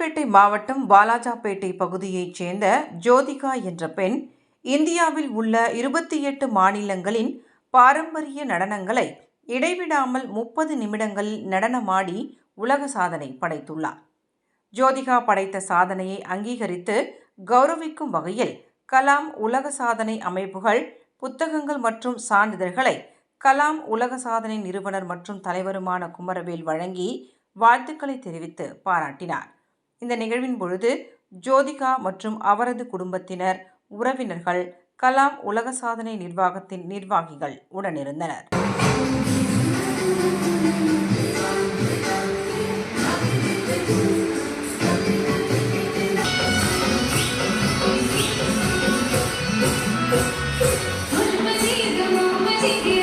ராணிப்பேட்டை மாவட்டம் வாலாஜாபேட்டை பகுதியைச் சேர்ந்த ஜோதிகா என்ற பெண் இந்தியாவில் உள்ள 28 மாநிலங்களின் பாரம்பரிய நடனங்களை இடைவிடாமல் 30 நிமிடங்களில் நடனமாடி உலக சாதனை படைத்துள்ளார். ஜோதிகா படைத்த சாதனையை அங்கீகரித்து கௌரவிக்கும் வகையில் கலாம் உலக சாதனை அமைப்புகள் புத்தகங்கள் மற்றும் சான்றிதழ்களை கலாம் உலக சாதனை நிறுவனர் மற்றும் தலைவருமான குமரவேல் வழங்கி வாழ்த்துக்களை தெரிவித்து பாராட்டினார். இந்த நிகழ்வின் பொழுது ஜோதிகா மற்றும் அவரது குடும்பத்தினர், உறவினர்கள், கலாம் உலக சாதனை நிர்வாகத்தின் நிர்வாகிகள் உடனிருந்தனர். Thank you.